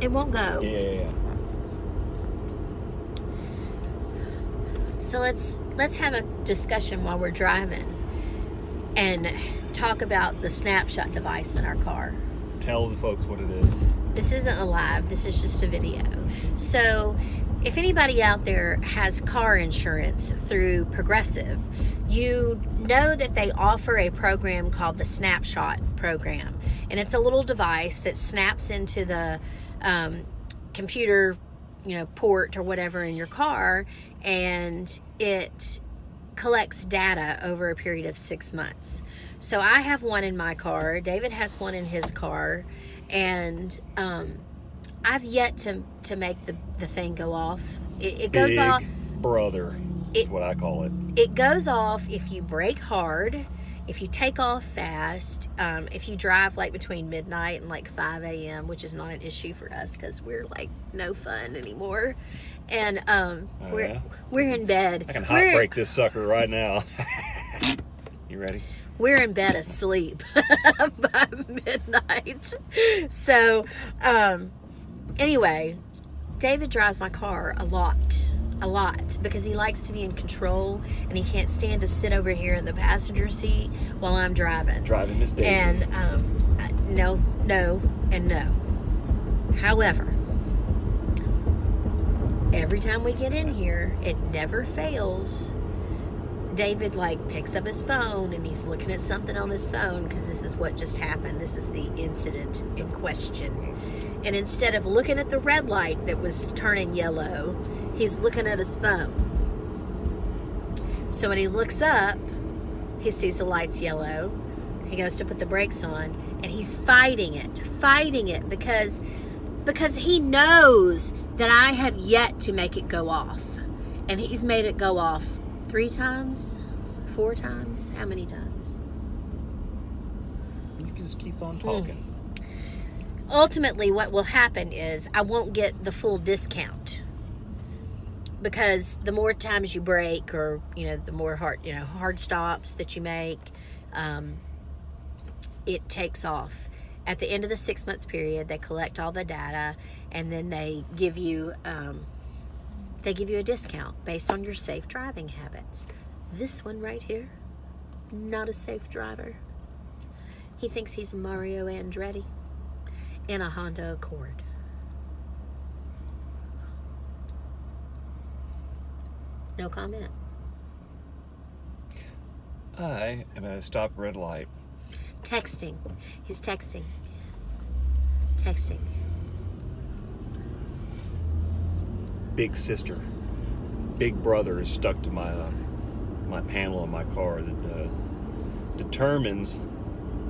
It won't go. Yeah. So let's have a discussion while we're driving and talk about the snapshot device in our car. Tell the folks what it is. This isn't a live, this is just a video. So if anybody out there has car insurance through Progressive, you know that they offer a program called the Snapshot program. And it's a little device that snaps into the computer, port or whatever in your car, and it collects data over a period of 6 months. So I have one in my car, David has one in his car, and I've yet to make the thing go off. It goes Big off. Brother is what I call it. It goes off if you brake hard, if you take off fast, if you drive like between midnight and like 5 a.m., which is not an issue for us because we're like no fun anymore. And we're in bed. I can hot break this sucker right now. You ready? We're in bed asleep by midnight. So, anyway, David drives my car a lot because he likes to be in control and he can't stand to sit over here in the passenger seat while I'm driving. Driving Miss Daisy. And no. However, every time we get in here, it never fails. David picks up his phone and he's looking at something on his phone because this is what just happened. This is the incident in question. And instead of looking at the red light that was turning yellow, he's looking at his phone. So when he looks up, he sees the light's yellow. He goes to put the brakes on and he's fighting it because he knows that I have yet to make it go off. And he's made it go off 3 times? 4 times? How many times? You can just keep on talking. Ultimately, what will happen is I won't get the full discount because the more times you brake or, the more hard stops that you make, it takes off. At the end of the 6-month period, they collect all the data and then they give you a discount based on your safe driving habits. This one right here, not a safe driver. He thinks he's Mario Andretti in a Honda Accord. No comment. I am at a stop red light. Texting. He's texting. Big sister, big brother is stuck to my panel in my car that determines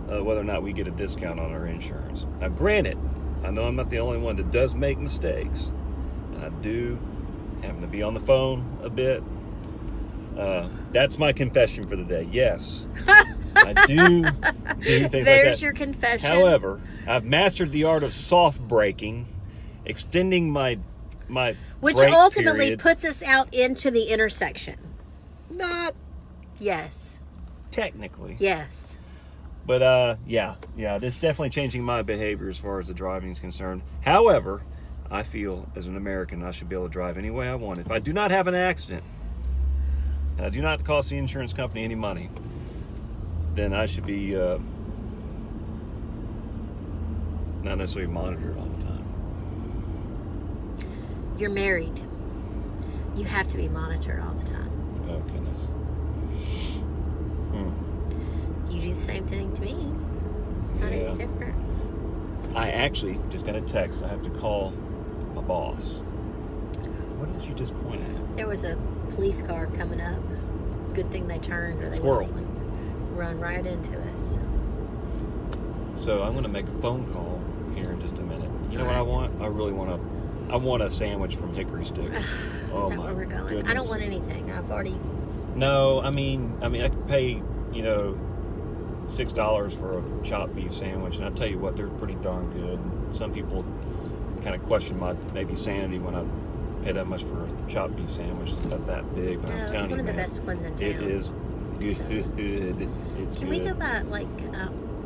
whether or not we get a discount on our insurance. Now, granted, I know I'm not the only one that does make mistakes, and I do happen to be on the phone a bit. That's my confession for the day. Yes, I do things like that. There's your confession. However, I've mastered the art of soft braking, extending my which break ultimately period. puts us out into the intersection. Not Yes. technically. Yes. But yeah, this is definitely changing my behavior as far as the driving is concerned. However, I feel as an American I should be able to drive any way I want. If I do not have an accident, and I do not cost the insurance company any money, then I should be not necessarily monitored all the time. You're married. You have to be monitored all the time. Oh, goodness. You do the same thing to me. It's not any different. I actually just got a text. I have to call my boss. What did you just point at? There was a police car coming up. Good thing they turned or they Squirrel. would run right into us. So I'm going to make a phone call here in just a minute. You know what I want? I really want a sandwich from Hickory Stick. Is Oh that my where we're going? goodness. I don't want anything. I've already... No, I mean I could pay, $6 for a chopped beef sandwich, and I tell you what, they're pretty darn good. Some people kind of question my maybe sanity when I pay that much for a chopped beef sandwich. It's not that big, but No, I'm it's telling one you, of the man, best ones in town. it is good. It's Can good. we go by,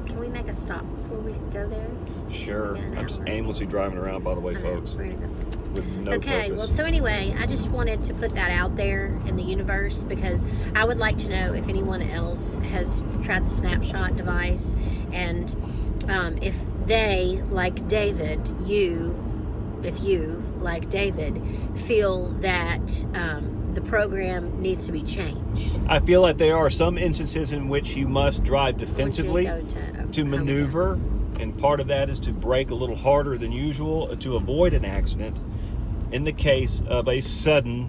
Can we make a stop before we go there? Sure. Yeah, an I'm just hour. aimlessly driving around, by the way, I know, folks, we're gonna go there. with no Okay, purpose. well, so anyway, I just wanted to put that out there in the universe because I would like to know if anyone else has tried the snapshot device and if they, like David, if you, like David, feel that the program needs to be changed. I feel like there are some instances in which you must drive Would you defensively go to Home maneuver, and part of that is to brake a little harder than usual to avoid an accident in the case of a sudden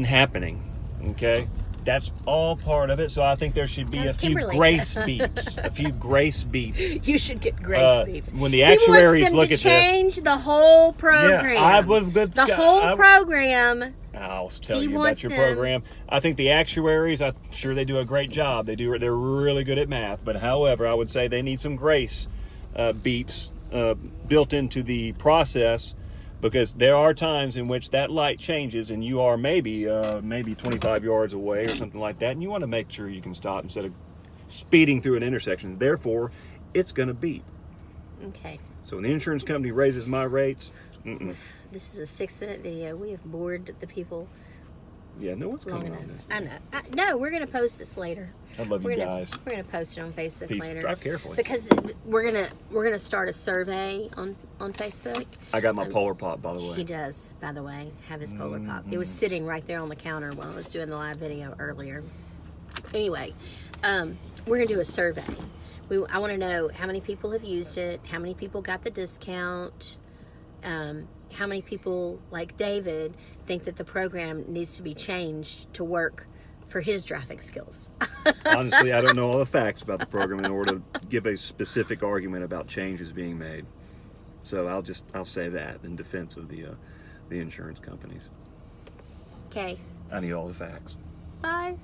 happening. Okay, that's all part of it. So I think there should be That's a few Kimberly. grace beeps. A few grace beeps. You should get grace beeps. When the He wants actuaries them look to at change the whole program. Yeah, I would. The whole program. I'll tell He you about wants your them- program. I think the actuaries, I'm sure they do a great job. They're really good at math. But however, I would say they need some grace beeps built into the process, because there are times in which that light changes and you are maybe 25 yards away or something like that, and you want to make sure you can stop instead of speeding through an intersection. Therefore, it's going to beep. Okay. So when the insurance company raises my rates, This is a 6-minute video. We have bored the people yeah, no one's long coming enough. on this. I know. No, we're going to post this later. I love you We're guys. gonna post it on Facebook Peace. later. Drive carefully. Because we're gonna start a survey on Facebook. I got my Polar Pop, by the way. He does, by the way, have his Polar Pop. It was sitting right there on the counter while I was doing the live video earlier. Anyway, we're gonna do a survey. I want to know how many people have used it, how many people got the discount, how many people, like David, think that the program needs to be changed to work for his driving skills. Honestly, I don't know all the facts about the program in order to give a specific argument about changes being made. So I'll say that in defense of the insurance companies. Okay, I need all the facts. bye.